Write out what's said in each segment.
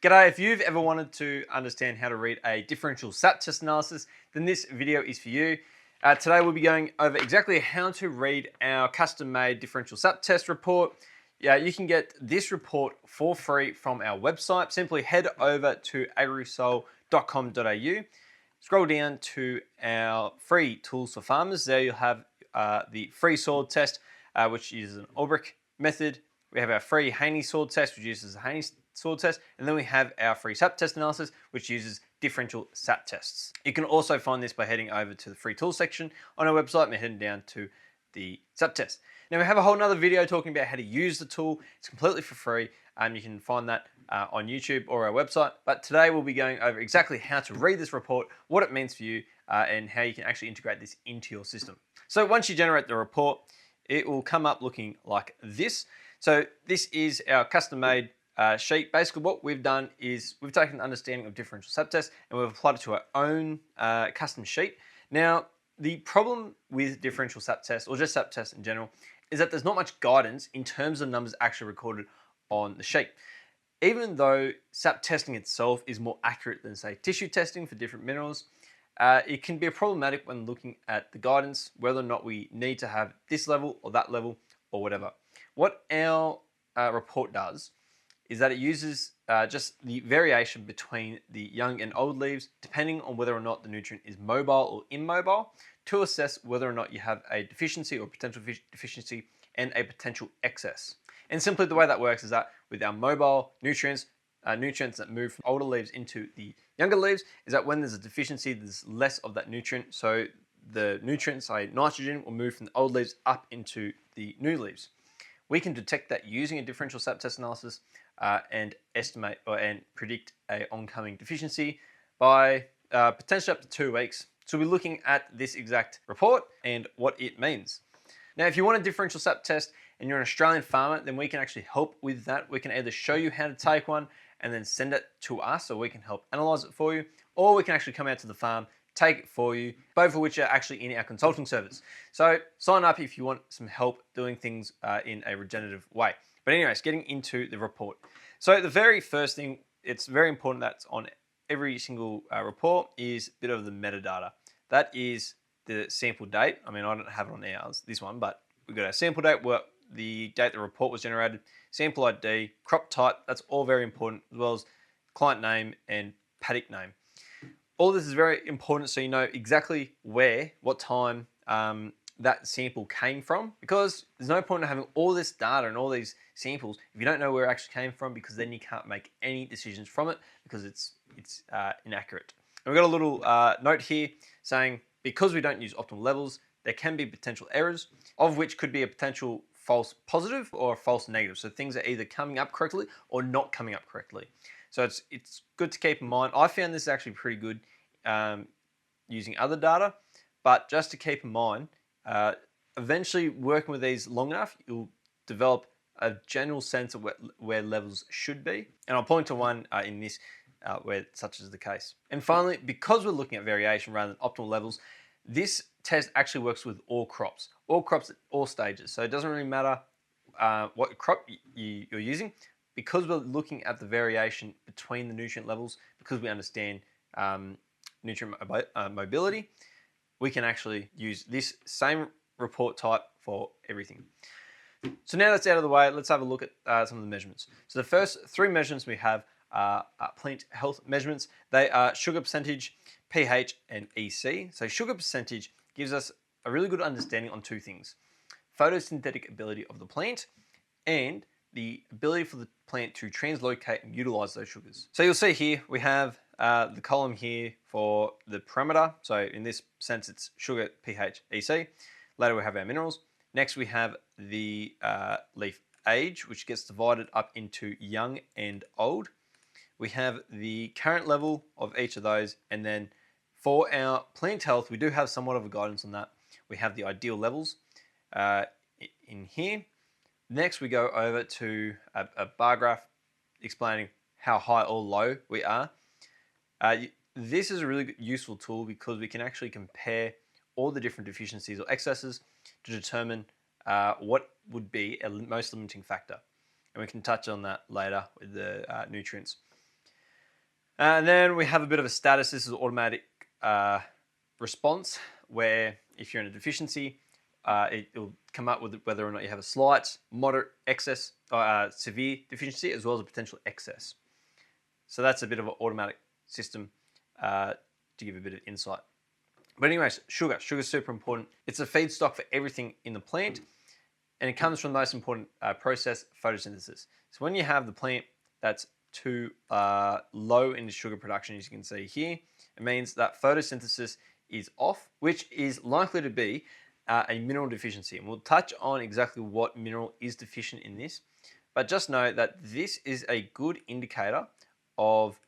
G'day, if you've ever wanted to understand how to read a differential SAT test analysis, then this video is for you. Today we'll be going over exactly how to read our custom-made differential SAT test report. Yeah, you can get this report for free from our website. Simply head over to agrisol.com.au, scroll down to our free tools for farmers. There you'll have the free sword test, which is an Ulbrich method. We have our free Haney sword test, which uses the Haney sword test, and then we have our free SAT test analysis, which uses differential SAT tests. You can also find this by heading over to the free tools section on our website and heading down to the SAT test. Now we have a whole nother video talking about how to use the tool. It's completely for free, and you can find that on YouTube or our website. But today we'll be going over exactly how to read this report, what it means for you, and how you can actually integrate this into your system. So once you generate the report, it will come up looking like this. So this is our custom-made sheet. Basically what we've done is we've taken an understanding of differential SAT tests and we've applied it to our own custom sheet. Now, the problem with differential SAT tests, or just SAT tests in general, is that there's not much guidance in terms of numbers actually recorded on the sheet. Even though SAT testing itself is more accurate than, say, tissue testing for different minerals, it can be problematic when looking at the guidance, whether or not we need to have this level or that level or whatever. What our report does is that it uses just the variation between the young and old leaves, depending on whether or not the nutrient is mobile or immobile, to assess whether or not you have a deficiency or potential deficiency and a potential excess. And simply the way that works is that with our mobile nutrients, nutrients that move from older leaves into the younger leaves, is that when there's a deficiency, there's less of that nutrient. So the nutrients, say nitrogen, will move from the old leaves up into the new leaves. We can detect that using a differential SAT test analysis and estimate and predict an oncoming deficiency by potentially up to 2 weeks. So we're looking at this exact report and what it means. Now, if you want a differential SAT test and you're an Australian farmer, then we can actually help with that. We can either show you how to take one and then send it to us, so we can help analyze it for you, or we can actually come out to the farm, take it for you, both of which are actually in our consulting service. So sign up if you want some help doing things in a regenerative way. But anyways, getting into the report. So the very first thing, it's very important that's on every single report, is a bit of the metadata. That is the sample date. I mean, I don't have it on ours, this one, but we've got our sample date, the date the report was generated, sample ID, crop type, that's all very important, as well as client name and paddock name. All this is very important so you know exactly where, what time that sample came from, because there's no point in having all this data and all these samples if you don't know where it actually came from, because then you can't make any decisions from it because it's inaccurate. And we've got a little note here saying because we don't use optimal levels, there can be potential errors, of which could be a potential false positive or a false negative. So things are either coming up correctly or not coming up correctly. So it's good to keep in mind. I found this actually pretty good using other data, but just to keep in mind, eventually working with these long enough, you'll develop a general sense of where levels should be. And I'll point to one in this where such is the case. And finally, because we're looking at variation rather than optimal levels, this test actually works with all crops at all stages. So it doesn't really matter what crop you're using, because we're looking at the variation between the nutrient levels, because we understand nutrient mobility, we can actually use this same report type for everything. So now that's out of the way, let's have a look at some of the measurements. So the first 3 measurements we have are plant health measurements. They are sugar percentage, pH, and EC. So sugar percentage gives us a really good understanding on 2 things: photosynthetic ability of the plant and the ability for the plant to translocate and utilize those sugars. So you'll see here we have the column here for the parameter. So in this sense, it's sugar, pH, EC. Later we have our minerals. Next we have the leaf age, which gets divided up into young and old. We have the current level of each of those, and then for our plant health, we do have somewhat of a guidance on that. We have the ideal levels in here. Next, we go over to a bar graph explaining how high or low we are. This is a really useful tool because we can actually compare all the different deficiencies or excesses to determine what would be a most limiting factor. And we can touch on that later with the nutrients. And then we have a bit of a status. This is automatic response, where if you're in a deficiency, it will come up with whether or not you have a slight, moderate, excess, severe deficiency, as well as a potential excess. So that's a bit of an automatic system to give a bit of insight. But anyways, sugar. Sugar is super important. It's a feedstock for everything in the plant, and it comes from the most important process, photosynthesis. So when you have the plant that's too low in the sugar production, as you can see here, it means that photosynthesis is off, which is likely to be a mineral deficiency. And we'll touch on exactly what mineral is deficient in this, but just know that this is a good indicator of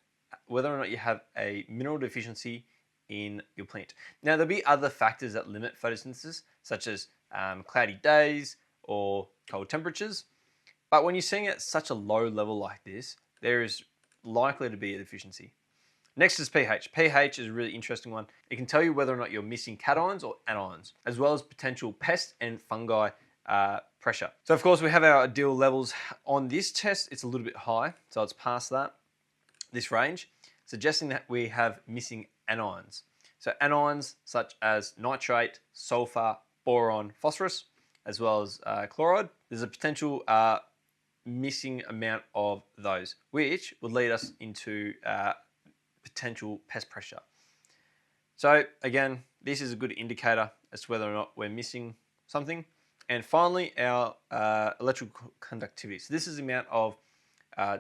whether or not you have a mineral deficiency in your plant. Now, there'll be other factors that limit photosynthesis, such as cloudy days or cold temperatures. But when you're seeing it at such a low level like this, there is likely to be a deficiency. Next is pH. pH is a really interesting one. It can tell you whether or not you're missing cations or anions, as well as potential pest and fungi pressure. So of course we have our ideal levels on this test. It's a little bit high, so it's past this range, suggesting that we have missing anions. So anions such as nitrate, sulfur, boron, phosphorus, as well as chloride. There's a potential missing amount of those, which would lead us into potential pest pressure. So again, this is a good indicator as to whether or not we're missing something. And finally, our electrical conductivity. So this is the amount of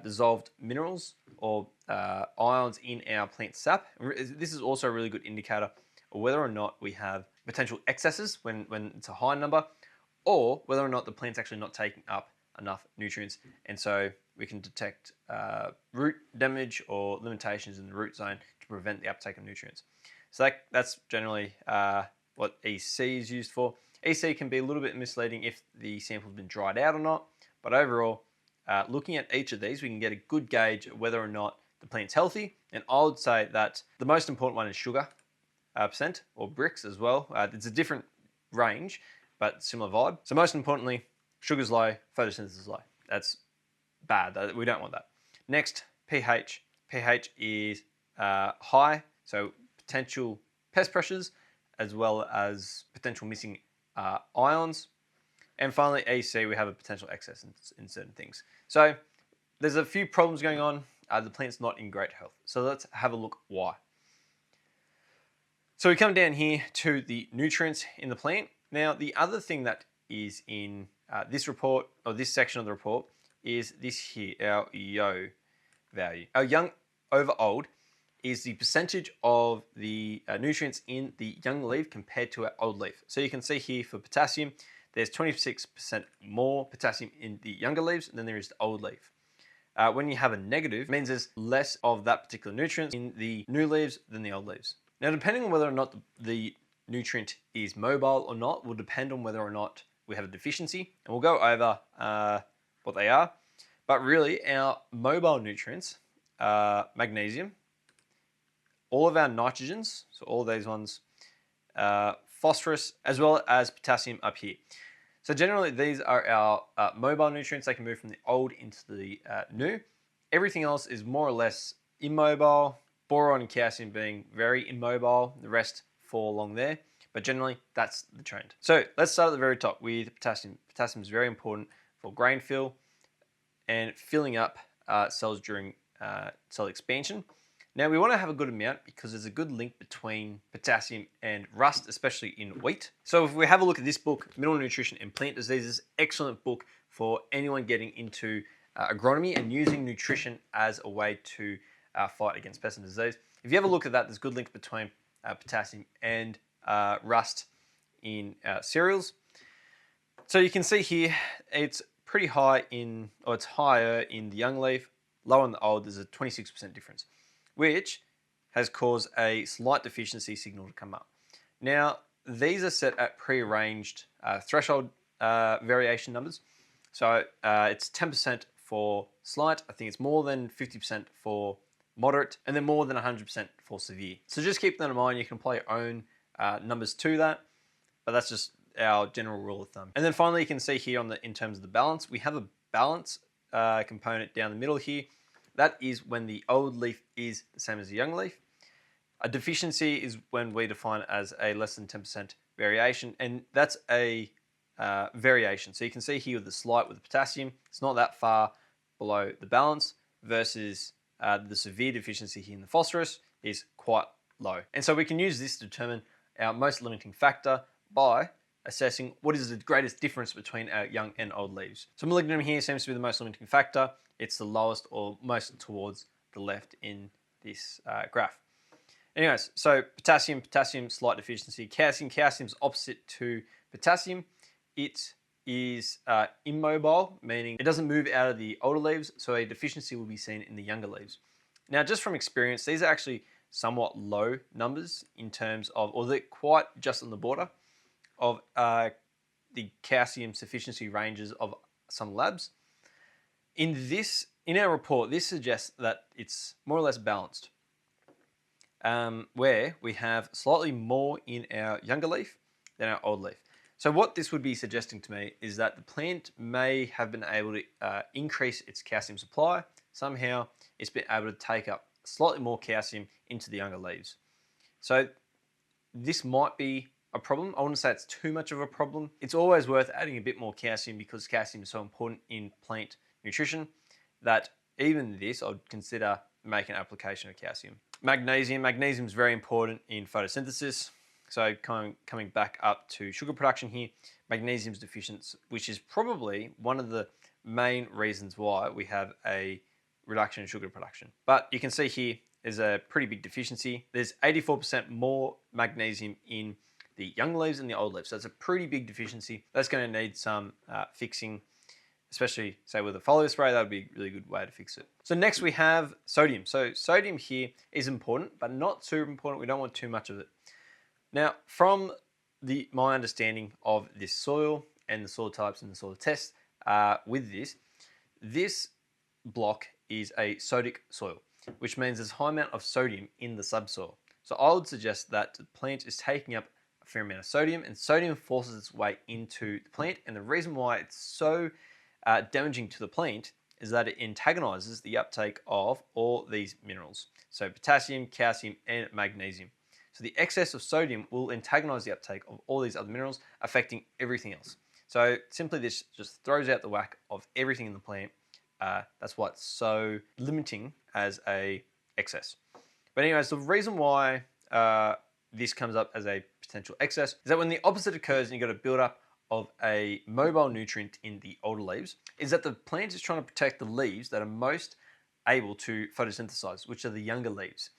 dissolved minerals or ions in our plant sap. This is also a really good indicator of whether or not we have potential excesses when it's a high number, or whether or not the plant's actually not taking up enough nutrients. And so we can detect root damage or limitations in the root zone to prevent the uptake of nutrients. So that's generally what EC is used for. EC can be a little bit misleading if the sample's been dried out or not, but overall, looking at each of these, we can get a good gauge of whether or not the plant's healthy. And I would say that the most important one is sugar percent, or Brix as well. It's a different range, but similar vibe. So most importantly, sugar's low, photosynthesis is low. That's bad. We don't want that. Next, pH. pH is high, so potential pest pressures, as well as potential missing ions. And finally, EC, we have a potential excess in certain things. So there's a few problems going on. The plant's not in great health. So let's have a look why. So we come down here to the nutrients in the plant. Now, the other thing that is in this report, or this section of the report, is this here, our YO value. Our young over old is the percentage of the nutrients in the young leaf compared to our old leaf. So you can see here for potassium, there's 26% more potassium in the younger leaves than there is the old leaf. When you have a negative, it means there's less of that particular nutrient in the new leaves than the old leaves. Now, depending on whether or not the nutrient is mobile or not will depend on whether or not we have a deficiency, and we'll go over what they are. But really, our mobile nutrients are magnesium, all of our nitrogens, so all of these ones, phosphorus, as well as potassium up here. So generally, these are our mobile nutrients. They can move from the old into the new. Everything else is more or less immobile, boron and calcium being very immobile. The rest fall along there. But generally, that's the trend. So let's start at the very top with potassium. Potassium is very important for grain fill and filling up cells during cell expansion. Now, we want to have a good amount because there's a good link between potassium and rust, especially in wheat. So if we have a look at this book, Mineral Nutrition and Plant Diseases, excellent book for anyone getting into agronomy and using nutrition as a way to fight against pest and disease. If you have a look at that, there's good links between potassium and rust in cereals. So you can see here, it's pretty high in, or it's higher in the young leaf, lower in the old. There's a 26% difference, which has caused a slight deficiency signal to come up. Now, these are set at prearranged threshold variation numbers. So it's 10% for slight. I think it's more than 50% for moderate, and then more than 100% for severe. So just keep that in mind. You can apply your own numbers to that, but that's just our general rule of thumb. And then finally, you can see here in terms of the balance, we have a balance component down the middle here. That is when the old leaf is the same as the young leaf. A deficiency is when we define it as a less than 10% variation, and that's a variation. So you can see here with the slight with the potassium, it's not that far below the balance, versus the severe deficiency here in the phosphorus is quite low. And so we can use this to determine our most limiting factor by assessing what is the greatest difference between our young and old leaves. So molybdenum here seems to be the most limiting factor. It's the lowest or most towards the left in this graph. Anyways, so potassium, slight deficiency. Calcium's opposite to potassium. It is immobile, meaning it doesn't move out of the older leaves, so a deficiency will be seen in the younger leaves. Now, just from experience, these are actually somewhat low numbers in terms of, or they're quite just on the border of the calcium sufficiency ranges of some labs. In our report, this suggests that it's more or less balanced, where we have slightly more in our younger leaf than our old leaf. So what this would be suggesting to me is that the plant may have been able to increase its calcium supply. Somehow it's been able to take up slightly more calcium into the younger leaves. So this might be a problem. I wouldn't say it's too much of a problem. It's always worth adding a bit more calcium because calcium is so important in plant nutrition that even this, I'd consider making an application of calcium. Magnesium is very important in photosynthesis. So coming back up to sugar production here, magnesium's deficient, which is probably one of the main reasons why we have a reduction in sugar production. But you can see here is a pretty big deficiency. There's 84% more magnesium in the young leaves than the old leaves. So it's a pretty big deficiency. That's going to need some fixing, especially say with a foliar spray. That would be a really good way to fix it. So next we have sodium. So sodium here is important, but not super important. We don't want too much of it. Now, from my understanding of this soil and the soil types and the soil test with this block is a sodic soil, which means there's a high amount of sodium in the subsoil. So I would suggest that the plant is taking up a fair amount of sodium, and sodium forces its way into the plant. And the reason why it's so damaging to the plant is that it antagonizes the uptake of all these minerals. So potassium, calcium, and magnesium. So the excess of sodium will antagonize the uptake of all these other minerals, affecting everything else. So simply this just throws out the whack of everything in the plant. That's why it's so limiting as a excess. But anyways, the reason why this comes up as a potential excess is that when the opposite occurs and you've got a buildup of a mobile nutrient in the older leaves, is that the plant is trying to protect the leaves that are most able to photosynthesize, which are the younger leaves.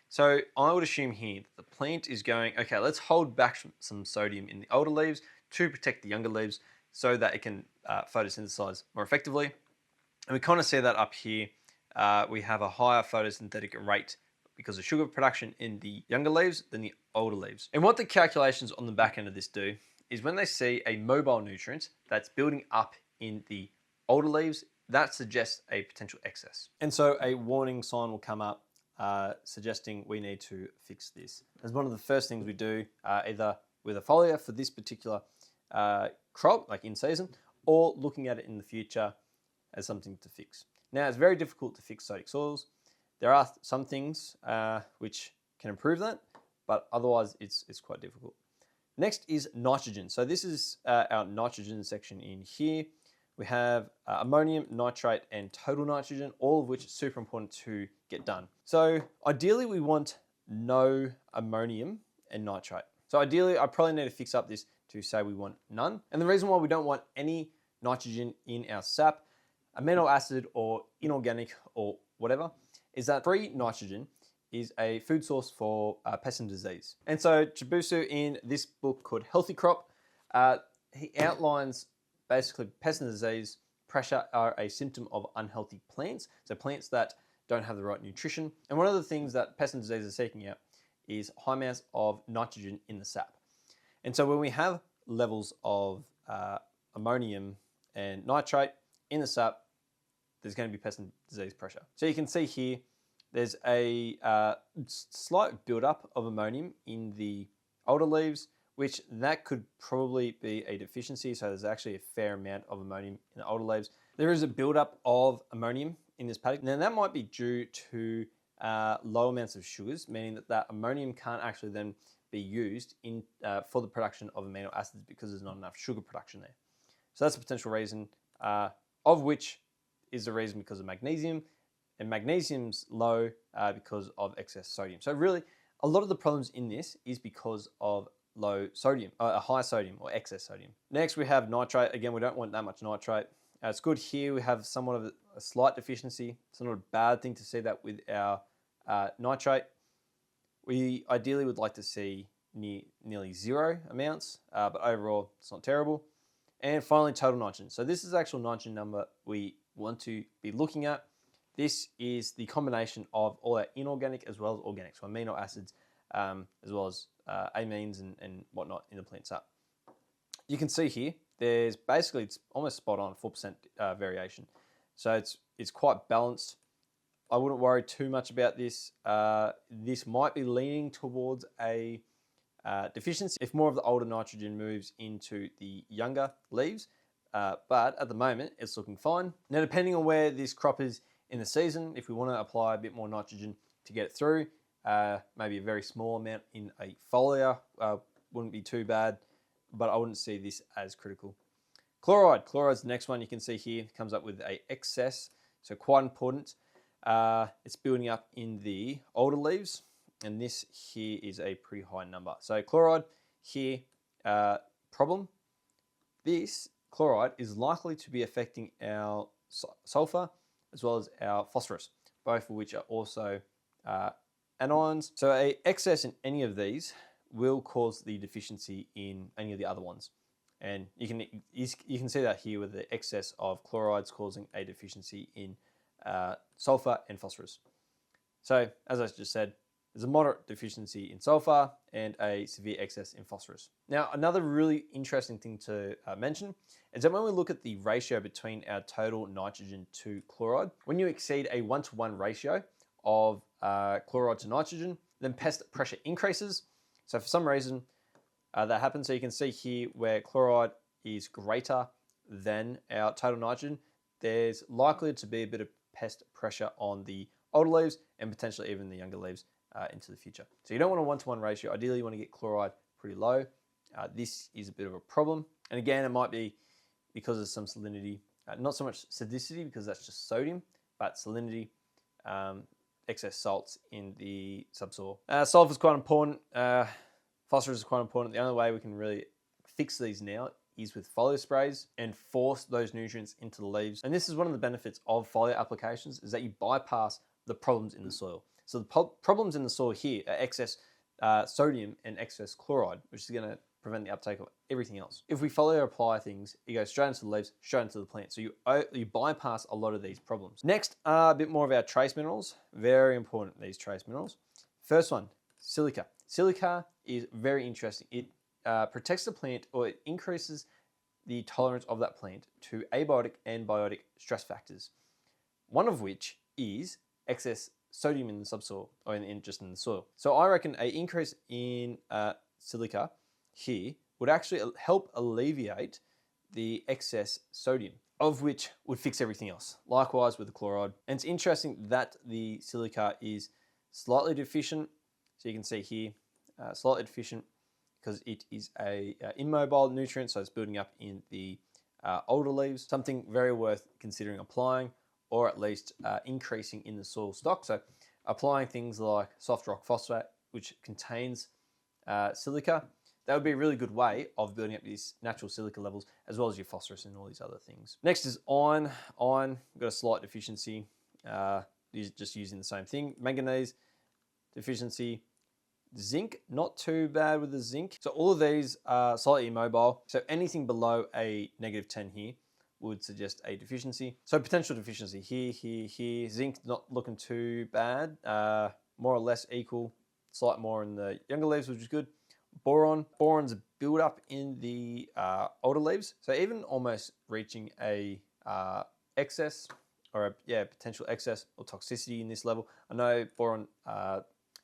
So I would assume here that the plant is going, okay, let's hold back some sodium in the older leaves to protect the younger leaves so that it can photosynthesize more effectively. And we kind of see that up here. We have a higher photosynthetic rate because of sugar production in the younger leaves than the older leaves. And what the calculations on the back end of this do is when they see a mobile nutrient that's building up in the older leaves, that suggests a potential excess. And so a warning sign will come up suggesting we need to fix this. As one of the first things we do, either with a foliar for this particular crop, like in season, or looking at it in the future as something to fix. Now, it's very difficult to fix sodic soils. There are some things which can improve that, but otherwise it's quite difficult. Next is nitrogen. So this is our nitrogen section in here. We have ammonium, nitrate, and total nitrogen, all of which is super important to get done. So ideally we want no ammonium and nitrate. So ideally I probably need to fix up this to say we want none. And the reason why we don't want any nitrogen in our sap, amino acid or inorganic or whatever, is that free nitrogen is a food source for pest and disease. And so Chibusu in this book called Healthy Crop, he outlines basically pest and disease pressure are a symptom of unhealthy plants. So plants that don't have the right nutrition. And one of the things that pest and disease are seeking out is high amounts of nitrogen in the sap. And so when we have levels of ammonium and nitrate in the sap, there's going to be pest and disease pressure. So you can see here, there's a slight buildup of ammonium in the older leaves, which that could probably be a deficiency. So there's actually a fair amount of ammonium in the older leaves. There is a buildup of ammonium in this paddock. Now that might be due to low amounts of sugars, meaning that ammonium can't actually then be used in for the production of amino acids because there's not enough sugar production there. So that's a potential reason, of which is the reason because of magnesium, and magnesium's low because of excess sodium. So really, a lot of the problems in this is because of low sodium, high sodium or excess sodium. Next, we have nitrate. Again, we don't want that much nitrate. It's good here. We have somewhat of a slight deficiency. It's not a bad thing to see that with our nitrate. We ideally would like to see nearly zero amounts, but overall, it's not terrible. And finally, total nitrogen. So this is the actual nitrogen number we want to be looking at. This is the combination of all our inorganic as well as organic, so amino acids, as well as amines and whatnot in the plant sap. You can see here, there's basically, it's almost spot on, 4% variation. So it's quite balanced. I wouldn't worry too much about this. This might be leaning towards a deficiency if more of the older nitrogen moves into the younger leaves, but at the moment it's looking fine. Now, depending on where this crop is in the season, if we want to apply a bit more nitrogen to get it through, maybe a very small amount in a foliar wouldn't be too bad, but I wouldn't see this as critical. Chloride's the next one. You can see here it comes up with a excess, so quite important. It's building up in the older leaves, and this here is a pretty high number. So chloride here, problem. This chloride is likely to be affecting our sulfur as well as our phosphorus, both of which are also anions. So a excess in any of these will cause the deficiency in any of the other ones. And you can see that here with the excess of chlorides causing a deficiency in sulfur and phosphorus. So as I just said, there's a moderate deficiency in sulfur and a severe excess in phosphorus. Now, another really interesting thing to mention is that when we look at the ratio between our total nitrogen to chloride, when you exceed a 1-to-1 ratio of chloride to nitrogen, then pest pressure increases. So for some reason that happens. So you can see here where chloride is greater than our total nitrogen, there's likely to be a bit of pest pressure on the older leaves and potentially even the younger leaves into the future. So you don't want a 1-to-1 ratio. Ideally, you want to get chloride pretty low. This is a bit of a problem. And again, it might be because of some salinity, not so much acidicity because that's just sodium, but salinity, excess salts in the subsoil. Sulfur is quite important. Phosphorus is quite important. The only way we can really fix these now is with foliar sprays and force those nutrients into the leaves. And this is one of the benefits of foliar applications, is that you bypass the problems in the soil. So the problems in the soil here are excess sodium and excess chloride, which is going to prevent the uptake of everything else. If we foliar apply things, it goes straight into the leaves, straight into the plant. So you bypass a lot of these problems. Next, a bit more of our trace minerals. Very important, these trace minerals. First one, silica. Silica is very interesting. It protects the plant, or it increases the tolerance of that plant to abiotic and biotic stress factors, one of which is excess sodium in the subsoil, or just in the soil. So I reckon an increase in silica here would actually help alleviate the excess sodium, of which would fix everything else. Likewise with the chloride. And it's interesting that the silica is slightly deficient. So you can see here, slightly deficient because it is a immobile nutrient, so it's building up in the older leaves. Something very worth considering applying, or at least increasing in the soil stock. So applying things like soft rock phosphate, which contains silica, that would be a really good way of building up these natural silica levels, as well as your phosphorus and all these other things. Next is iron. Iron, we've got a slight deficiency, just using the same thing. Manganese, deficiency. Zinc, not too bad with the zinc. So all of these are slightly immobile. So anything below a -10 here would suggest a deficiency. So potential deficiency here. Zinc not looking too bad. More or less equal, slight more in the younger leaves, which is good. Boron's build up in the older leaves. So even almost reaching a excess, or potential excess or toxicity in this level. I know boron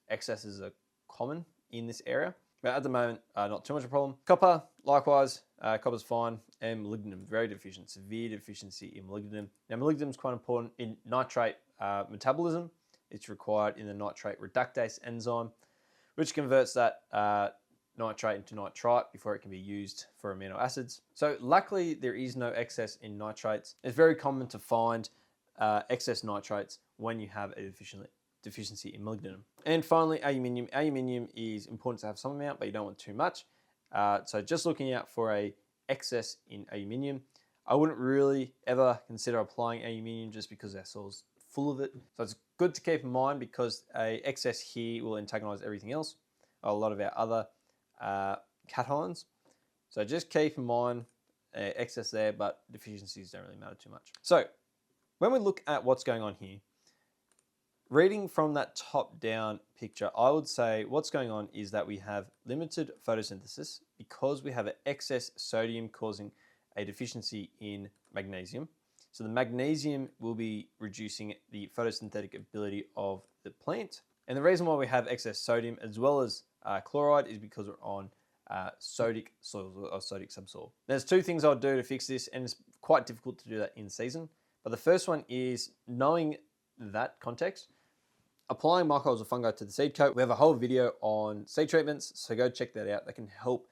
excesses are common in this area, But at the moment, not too much of a problem. Copper, likewise, copper's fine. And molybdenum, very deficient, severe deficiency in molybdenum. Now, molybdenum is quite important in nitrate metabolism. It's required in the nitrate reductase enzyme, which converts that nitrate into nitrite before it can be used for amino acids. So luckily, there is no excess in nitrates. It's very common to find excess nitrates when you have a deficiency in molybdenum. And finally, aluminium. Aluminium is important to have some amount, but you don't want too much. So just looking out for a excess in aluminium. I wouldn't really ever consider applying aluminium just because our soil's full of it. So it's good to keep in mind because a excess here will antagonize everything else, a lot of our other cations. So just keep in mind excess there, but deficiencies don't really matter too much. So when we look at what's going on here, reading from that top-down picture, I would say what's going on is that we have limited photosynthesis because we have an excess sodium causing a deficiency in magnesium. So the magnesium will be reducing the photosynthetic ability of the plant. And the reason why we have excess sodium as well as chloride is because we're on sodic soils or sodic subsoil. There's two things I'll do to fix this, and it's quite difficult to do that in season. But the first one is knowing that context, applying mycorrhizal fungi to the seed coat. We have a whole video on seed treatments, so go check that out. That can help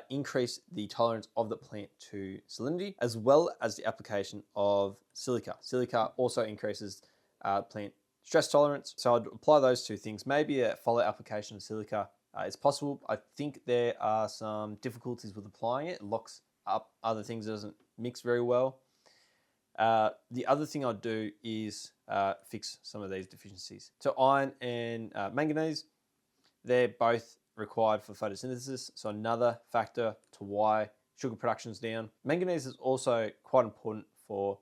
increase the tolerance of the plant to salinity, as well as the application of silica. Silica also increases plant stress tolerance. So I'd apply those two things. Maybe a follow application of silica is possible. I think there are some difficulties with applying it. It locks up other things, it doesn't mix very well. The other thing I'd do is fix some of these deficiencies. So iron and manganese, they're both required for photosynthesis. So another factor to why sugar production is down. Manganese is also quite important for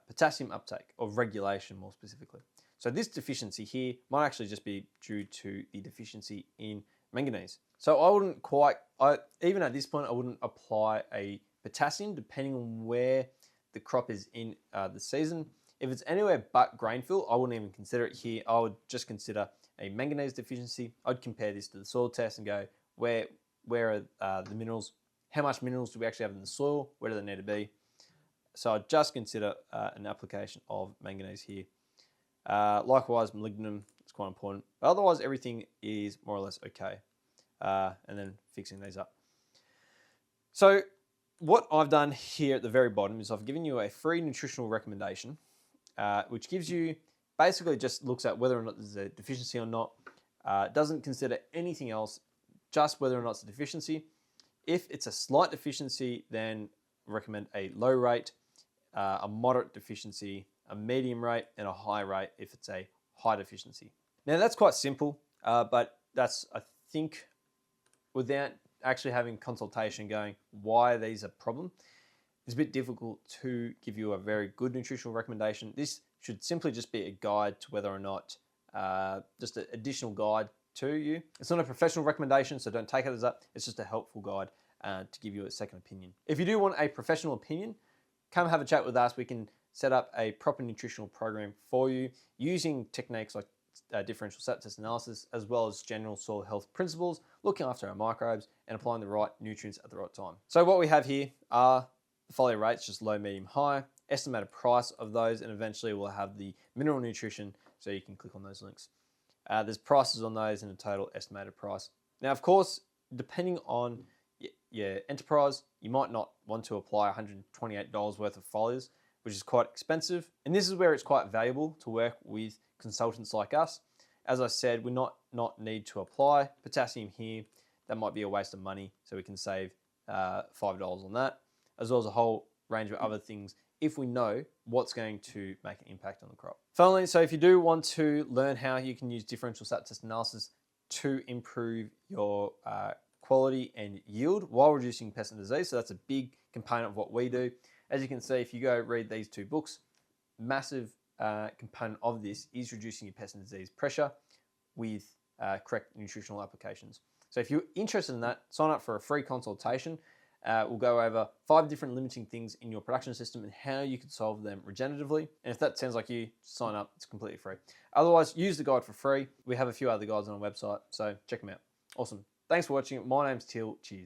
potassium uptake, or regulation more specifically. So this deficiency here might actually just be due to the deficiency in manganese. So I wouldn't even at this point, I wouldn't apply a potassium depending on where the crop is in the season. If it's anywhere but grain fill, I wouldn't even consider it here. I would just consider a manganese deficiency. I'd compare this to the soil test and go, where are the minerals? How much minerals do we actually have in the soil? Where do they need to be? So I'd just consider an application of manganese here. Likewise, molybdenum is quite important. But otherwise, everything is more or less okay. And then fixing these up. So what I've done here at the very bottom is I've given you a free nutritional recommendation, which gives you, basically just looks at whether or not there's a deficiency or not. Doesn't consider anything else, just whether or not it's a deficiency. If it's a slight deficiency, then recommend a low rate, a moderate deficiency, a medium rate, and a high rate if it's a high deficiency. Now that's quite simple, but that's, I think, without actually having consultation going why these are a problem, it's a bit difficult to give you a very good nutritional recommendation. This should simply just be a guide to whether or not, just an additional guide to you. It's not a professional recommendation, so don't take it as that. It's just a helpful guide to give you a second opinion. If you do want a professional opinion, come have a chat with us. We can set up a proper nutritional program for you using techniques like differential sap test analysis, as well as general soil health principles, looking after our microbes and applying the right nutrients at the right time. So what we have here are the folio rates, just low, medium, high, estimated price of those, and eventually we'll have the mineral nutrition, so you can click on those links. There's prices on those and a total estimated price. Now, of course, depending on your enterprise, you might not want to apply $128 worth of folios, which is quite expensive. And this is where it's quite valuable to work with consultants like us. As I said, we not need to apply potassium here. That might be a waste of money, so we can save $5 on that, as well as a whole range of other things if we know what's going to make an impact on the crop. Finally, so if you do want to learn how you can use differential sap test analysis to improve your quality and yield while reducing pest and disease, so that's a big component of what we do. As you can see, if you go read these two books, massive component of this is reducing your pest and disease pressure with correct nutritional applications. So if you're interested in that, sign up for a free consultation. We'll go over 5 different limiting things in your production system and how you can solve them regeneratively. And if that sounds like you, sign up. It's completely free. Otherwise, use the guide for free. We have a few other guides on our website, so check them out. Awesome. Thanks for watching. My name's Till. Cheers.